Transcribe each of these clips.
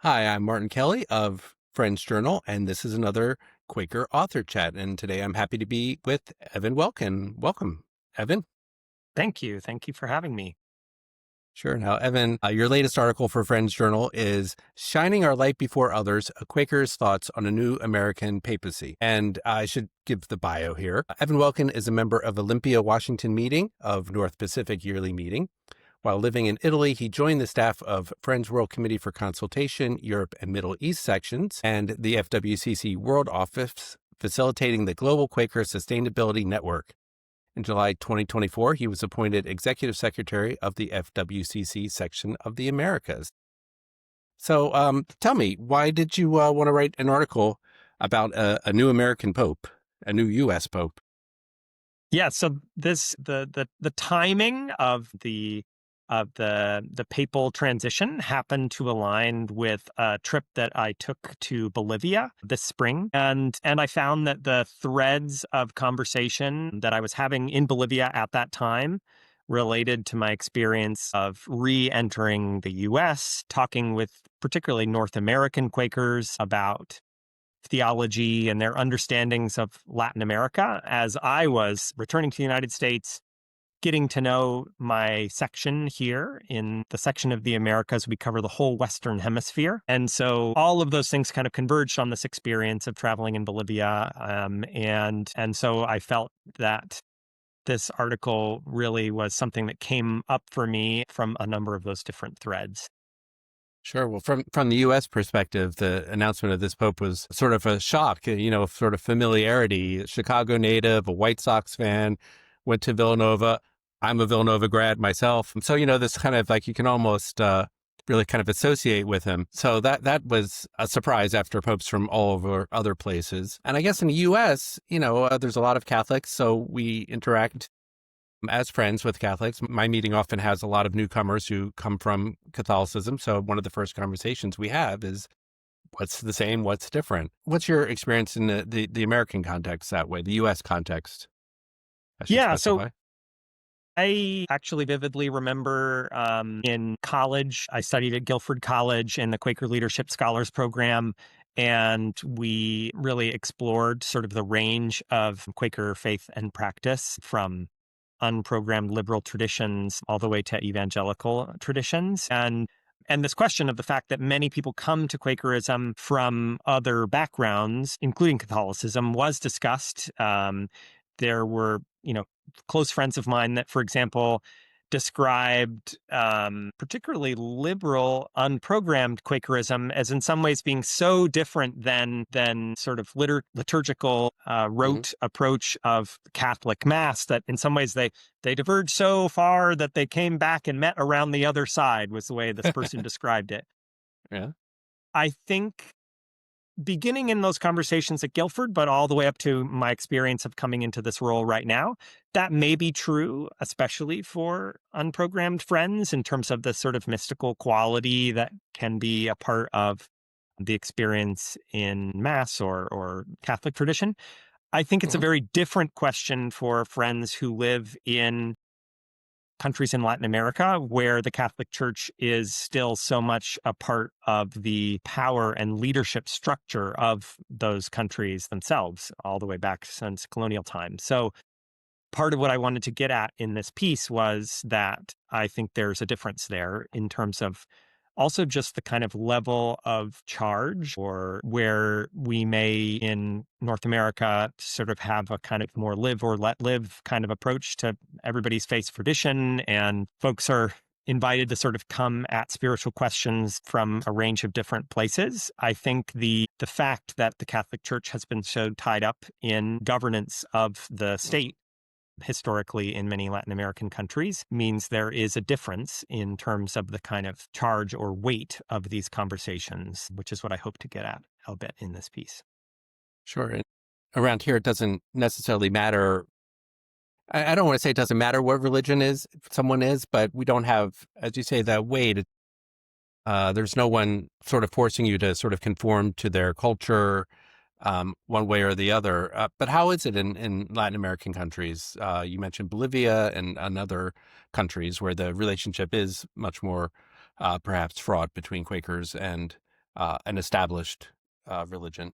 Hi, I'm Martin Kelley of Friends Journal, and this is another Quaker author chat. And today I'm happy to be with Evan Welkin. Welcome, Evan. Thank you. Thank you for having me. Sure. Now, Evan, your latest article for Friends Journal is Shining Our Light Before Others, a Quaker's Thoughts on a New American Papacy. And I should give the bio here. Evan Welkin is a member of Olympia, Washington meeting of North Pacific Yearly Meeting. While living in Italy, he joined the staff of Friends World Committee for Consultation, Europe and Middle East sections, and the FWCC World Office, facilitating the Global Quaker Sustainability Network. In July 2024, he was appointed Executive Secretary of the FWCC section of the Americas. So tell me, why did you want to write an article about a new American Pope, a new U.S. Pope? Yeah, so the timing of the papal transition happened to align with a trip that I took to Bolivia this spring, and I found that the threads of conversation that I was having in Bolivia at that time related to my experience of re-entering the U.S., talking with particularly North American Quakers about theology and their understandings of Latin America as I was returning to the United States, getting to know my section here in the section of the Americas. We cover the whole Western Hemisphere. And so all of those things kind of converged on this experience of traveling in Bolivia. And so I felt that this article really was something that came up for me from a number of those different threads. Sure. Well, from the U.S. perspective, the announcement of this pope was sort of a shock, sort of familiarity. Chicago native, a White Sox fan, went to Villanova. I'm a Villanova grad myself. And so, this kind of like you can almost really kind of associate with him. So that was a surprise after popes from all over other places. And I guess in the U.S., there's a lot of Catholics, so we interact as friends with Catholics. My meeting often has a lot of newcomers who come from Catholicism. So one of the first conversations we have is what's the same, what's different? What's your experience in the American context that way, the U.S. context, I should Yeah, so specify? I actually vividly remember in college, I studied at Guilford College in the Quaker Leadership Scholars Program, and we really explored sort of the range of Quaker faith and practice from unprogrammed liberal traditions all the way to evangelical traditions. And this question of the fact that many people come to Quakerism from other backgrounds, including Catholicism, was discussed. There were, close friends of mine that, for example, described particularly liberal, unprogrammed Quakerism as in some ways being so different than sort of liturgical, Hmm. rote approach of Catholic Mass that in some ways they diverged so far that they came back and met around the other side, was the way this person described it. Yeah. I think beginning in those conversations at Guilford, but all the way up to my experience of coming into this role right now, that may be true, especially for unprogrammed friends in terms of the sort of mystical quality that can be a part of the experience in Mass or Catholic tradition. I think it's a Hmm. very different question for friends who live in countries in Latin America where the Catholic Church is still so much a part of the power and leadership structure of those countries themselves, all the way back since colonial times. So, part of what I wanted to get at in this piece was that I think there's a difference there in terms of also just the kind of level of charge, or where we may in North America sort of have a kind of more live or let live kind of approach to everybody's faith tradition, and folks are invited to sort of come at spiritual questions from a range of different places. I think the fact that the Catholic Church has been so tied up in governance of the state historically in many Latin American countries means there is a difference in terms of the kind of charge or weight of these conversations, which is what I hope to get at a bit in this piece. Sure. And around here, it doesn't necessarily matter. I don't want to say it doesn't matter what religion is someone is, but we don't have, as you say, that weight. There's no one sort of forcing you to sort of conform to their culture one way or the other. But how is it in Latin American countries? You mentioned Bolivia and other countries where the relationship is much more perhaps fraught between Quakers and an established religion.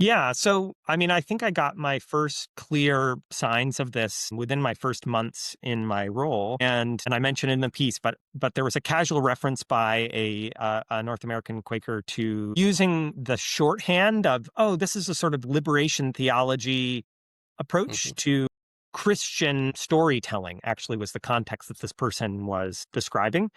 Yeah. So, I mean, I think I got my first clear signs of this within my first months in my role, and I mentioned in the piece, but there was a casual reference by a North American Quaker to using the shorthand of, oh, this is a sort of liberation theology approach Hmm. to Christian storytelling. Actually, was the context that this person was describing.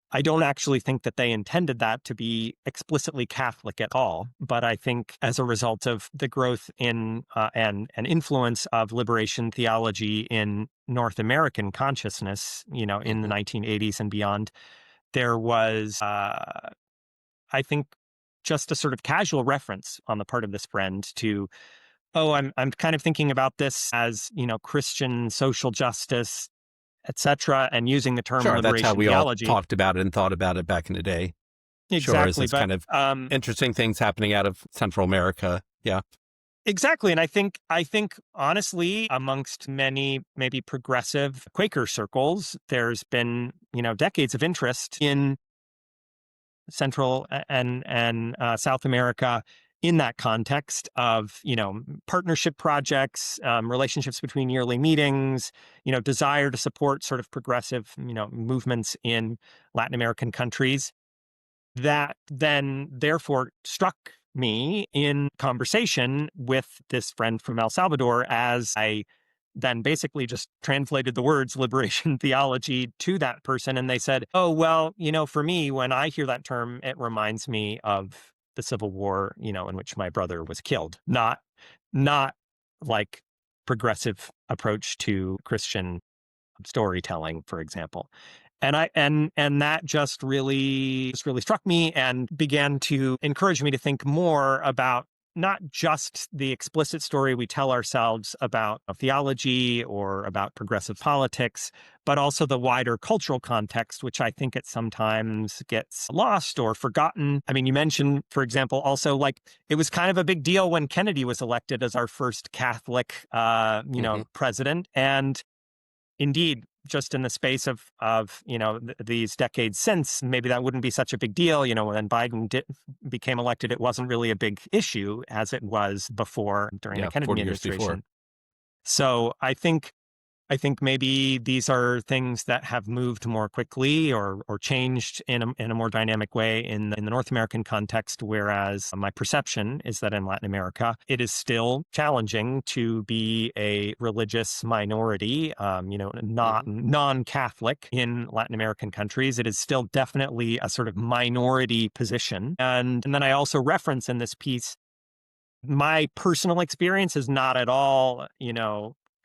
I don't actually think that they intended that to be explicitly Catholic at all, but I think as a result of the growth in and influence of liberation theology in North American consciousness, in the Hmm. 1980s and beyond, there was, I think, just a sort of casual reference on the part of this friend to, oh, I'm kind of thinking about this as Christian social justice, etc., and using the term Sure, that's how liberation we all theology. talked about it and thought about it back in the day. Sure, as Exactly, this but kind of interesting things happening out of Central America. Yeah. exactly, and I think honestly, amongst many maybe progressive Quaker circles, there's been decades of interest in Central and South America in that context of partnership projects, relationships between yearly meetings, desire to support sort of progressive movements in Latin American countries. That then therefore struck me in conversation with this friend from El Salvador as I then basically just translated the words liberation theology to that person. And they said, oh, well, for me, when I hear that term, it reminds me of the Civil War, in which my brother was killed, not like progressive approach to Christian storytelling, for example. And that just really struck me and began to encourage me to think more about not just the explicit story we tell ourselves about theology or about progressive politics, but also the wider cultural context, which I think it sometimes gets lost or forgotten. I mean, you mentioned, for example, also like it was kind of a big deal when Kennedy was elected as our first Catholic, Hmm. president. And indeed, just in the space of these decades since, maybe that wouldn't be such a big deal. When Biden became elected, it wasn't really a big issue as it was before during the Yeah, Kennedy 40 years before. administration. So I think maybe these are things that have moved more quickly or changed in a more dynamic way in the North American context, whereas my perception is that in Latin America, it is still challenging to be a religious minority, not Hmm. non-Catholic in Latin American countries. It is still definitely a sort of minority position. And then I also reference in this piece my personal experience is not at all,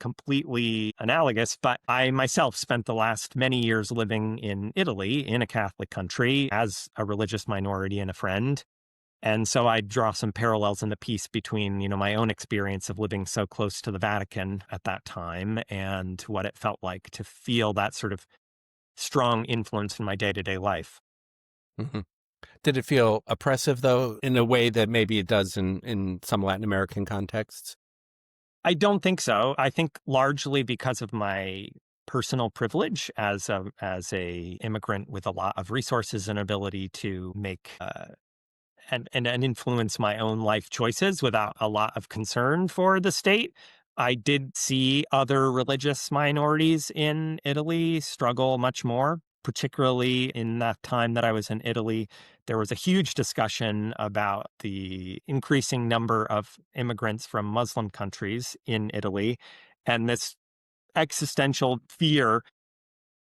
completely analogous, but I myself spent the last many years living in Italy, in a Catholic country, as a religious minority and a friend. And so I draw some parallels in the piece between, my own experience of living so close to the Vatican at that time and what it felt like to feel that sort of strong influence in my day-to-day life. Hmm. Did it feel oppressive, though, in a way that maybe it does in some Latin American contexts? I don't think so. I think largely because of my personal privilege as a immigrant with a lot of resources and ability to make and influence my own life choices without a lot of concern for the state. I did see other religious minorities in Italy struggle much more, particularly in that time that I was in Italy. There was a huge discussion about the increasing number of immigrants from Muslim countries in Italy and this existential fear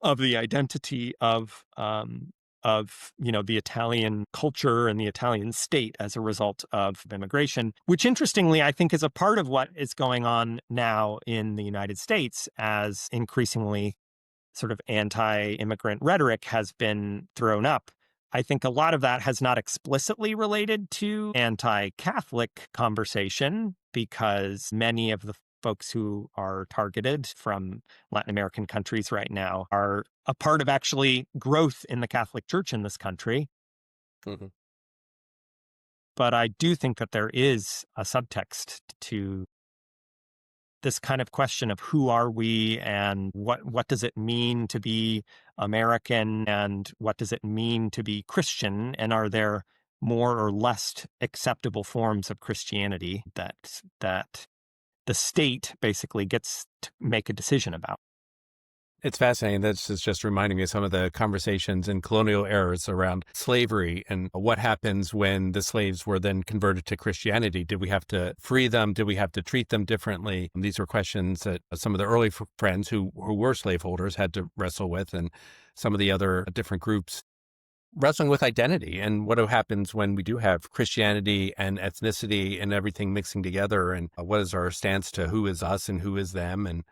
of the identity of the Italian culture and the Italian state as a result of immigration, which interestingly I think is a part of what is going on now in the United States as increasingly sort of anti-immigrant rhetoric has been thrown up. I think a lot of that has not explicitly related to anti-Catholic conversation because many of the folks who are targeted from Latin American countries right now are a part of actually growth in the Catholic Church in this country. Hmm. But I do think that there is a subtext to this kind of question of who are we and what does it mean to be American and what does it mean to be Christian, and are there more or less acceptable forms of Christianity that the state basically gets to make a decision about. It's fascinating. This is just reminding me of some of the conversations in colonial eras around slavery and what happens when the slaves were then converted to Christianity. Did we have to free them? Did we have to treat them differently? These were questions that some of the early friends who were slaveholders had to wrestle with, and some of the other different groups wrestling with identity and what happens when we do have Christianity and ethnicity and everything mixing together, and what is our stance to who is us and who is them. And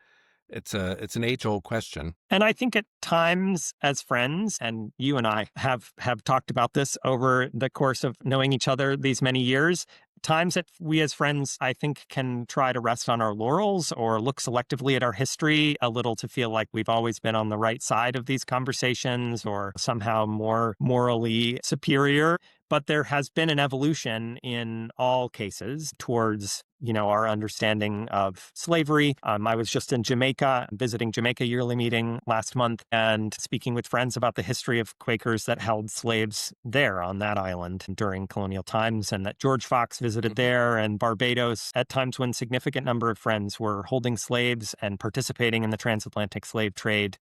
it's an age-old question. And I think at times as friends, and you and I have talked about this over the course of knowing each other these many years, times that we as friends, I think, can try to rest on our laurels or look selectively at our history a little to feel like we've always been on the right side of these conversations or somehow more morally superior. But there has been an evolution in all cases towards, our understanding of slavery. I was just in Jamaica, visiting Jamaica Yearly Meeting last month and speaking with friends about the history of Quakers that held slaves there on that island during colonial times, and that George Fox visited there, and Barbados at times when significant number of friends were holding slaves and participating in the transatlantic slave trade,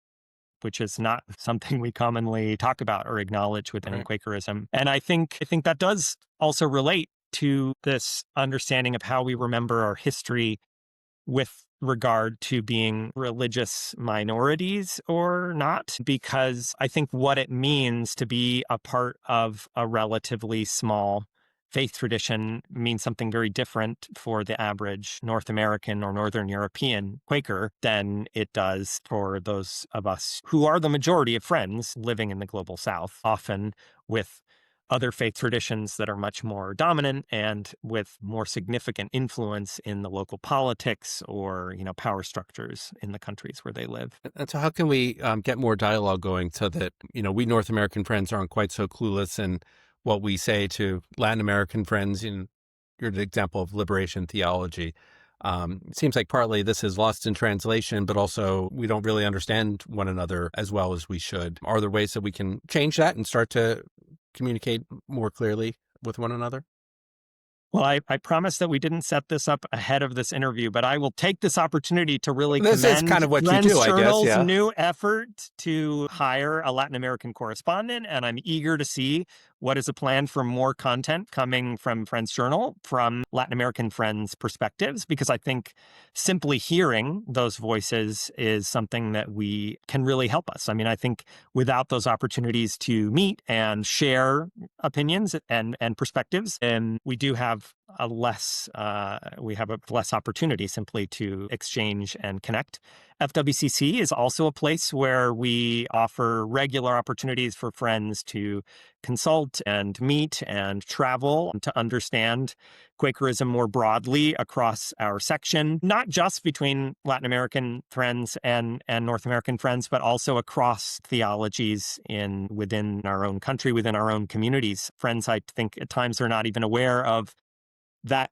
which is not something we commonly talk about or acknowledge within Right. Quakerism. And I think that does also relate to this understanding of how we remember our history with regard to being religious minorities or not, because I think what it means to be a part of a relatively small faith tradition means something very different for the average North American or Northern European Quaker than it does for those of us who are the majority of friends living in the global South, often with other faith traditions that are much more dominant and with more significant influence in the local politics or, power structures in the countries where they live. And so how can we get more dialogue going so that, we North American friends aren't quite so clueless in what we say to Latin American friends? You're the example of liberation theology. It seems like partly this is lost in translation, but also we don't really understand one another as well as we should. Are there ways that we can change that and start to communicate more clearly with one another? Well, I promise that we didn't set this up ahead of this interview, but I will take this opportunity to really This is kind commend of what you Friends do, I guess. Journal's Yeah. new effort to hire a Latin American correspondent, and I'm eager to see what is a plan for more content coming from Friends Journal from Latin American friends' perspectives, because I think simply hearing those voices is something that we can really help us. I mean, I think without those opportunities to meet and share opinions and perspectives, and we do have a less opportunity simply to exchange and connect. FWCC is also a place where we offer regular opportunities for friends to consult and meet and travel to understand Quakerism more broadly across our section, not just between Latin American friends and North American friends, but also across theologies within our own country, within our own communities. Friends, I think at times are not even aware of that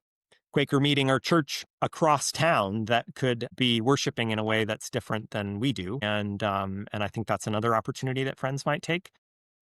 Quaker meeting or church across town that could be worshiping in a way that's different than we do. And I think that's another opportunity that friends might take.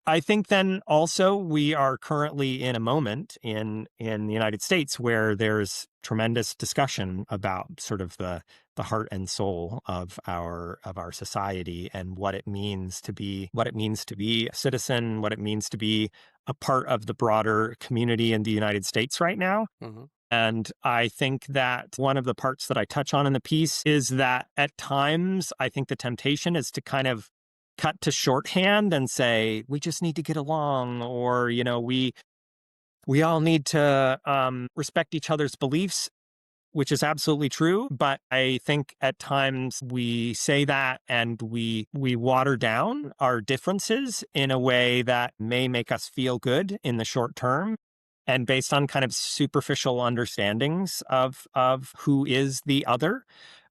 I think then also we are currently in a moment in the United States where there's tremendous discussion about sort of the heart and soul of our society and what it means to be a citizen, what it means to be a part of the broader community in the United States right now. Hmm. And I think that one of the parts that I touch on in the piece is that at times I think the temptation is to kind of cut to shorthand and say, we just need to get along, or, we all need to respect each other's beliefs, which is absolutely true. But I think at times we say that and we water down our differences in a way that may make us feel good in the short term, and based on kind of superficial understandings of who is the other.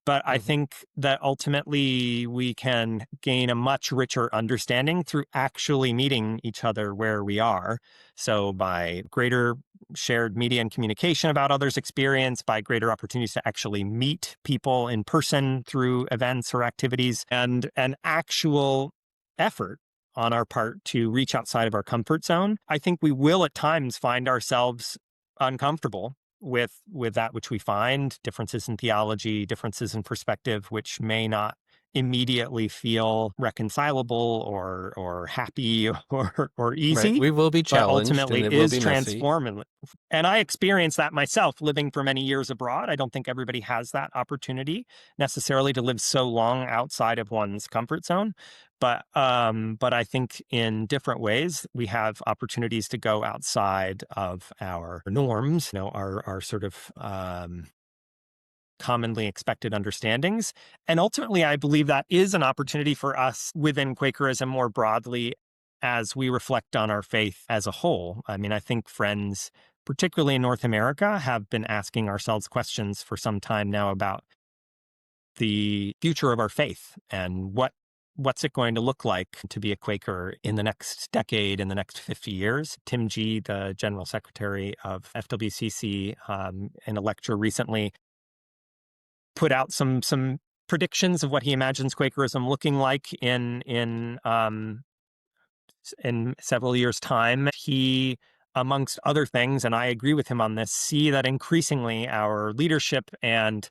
But I Hmm. think that ultimately we can gain a much richer understanding through actually meeting each other where we are. So by greater shared media and communication about others' experience, by greater opportunities to actually meet people in person through events or activities, and an actual effort on our part to reach outside of our comfort zone. I think we will at times find ourselves uncomfortable with that which we find, differences in theology, differences in perspective, which may not immediately feel reconcilable or happy or Right. easy, We will be but challenged and ultimately it will is be messy. transformative. And I experienced that myself living for many years abroad. I don't think everybody has that opportunity necessarily to live so long outside of one's comfort zone. But I think in different ways we have opportunities to go outside of our norms, our sort of commonly expected understandings. And ultimately, I believe that is an opportunity for us within Quakerism more broadly as we reflect on our faith as a whole. I mean, I think friends, particularly in North America, have been asking ourselves questions for some time now about the future of our faith and what's it going to look like to be a Quaker in the next decade, in the next 50 years. Tim G., the General Secretary of FWCC, in a lecture recently, put out some predictions of what he imagines Quakerism looking like in several years' time. He, amongst other things, and I agree with him on this, see that increasingly our leadership and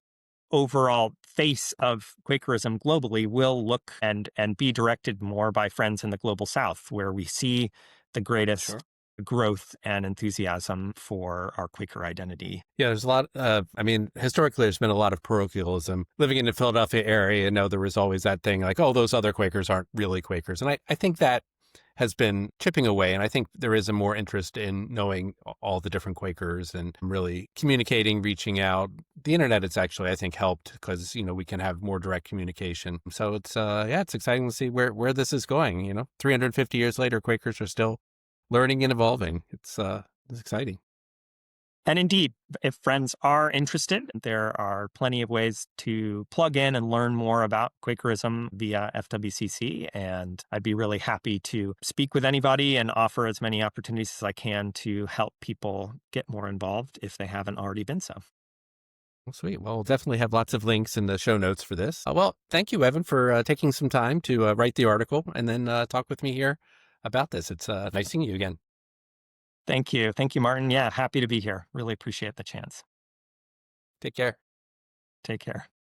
overall face of Quakerism globally will look and be directed more by friends in the global South, where we see the greatest Sure. growth and enthusiasm for our Quaker identity. Yeah, there's a lot. I mean, historically, there's been a lot of parochialism. Living in the Philadelphia area, there was always that thing like, oh, those other Quakers aren't really Quakers. And I think that has been chipping away. And I think there is a more interest in knowing all the different Quakers and really communicating, reaching out. The internet has actually, I think, helped because, we can have more direct communication. So it's exciting to see where this is going. 350 years later, Quakers are still learning and evolving. It's exciting. And indeed, if friends are interested, there are plenty of ways to plug in and learn more about Quakerism via FWCC. And I'd be really happy to speak with anybody and offer as many opportunities as I can to help people get more involved if they haven't already been so. Well, sweet. Well, we'll definitely have lots of links in the show notes for this. Well, thank you, Evan, for taking some time to write the article and then talk with me here about this. It's nice seeing you again. Thank you. Thank you, Martin. Yeah, happy to be here. Really appreciate the chance. Take care. Take care.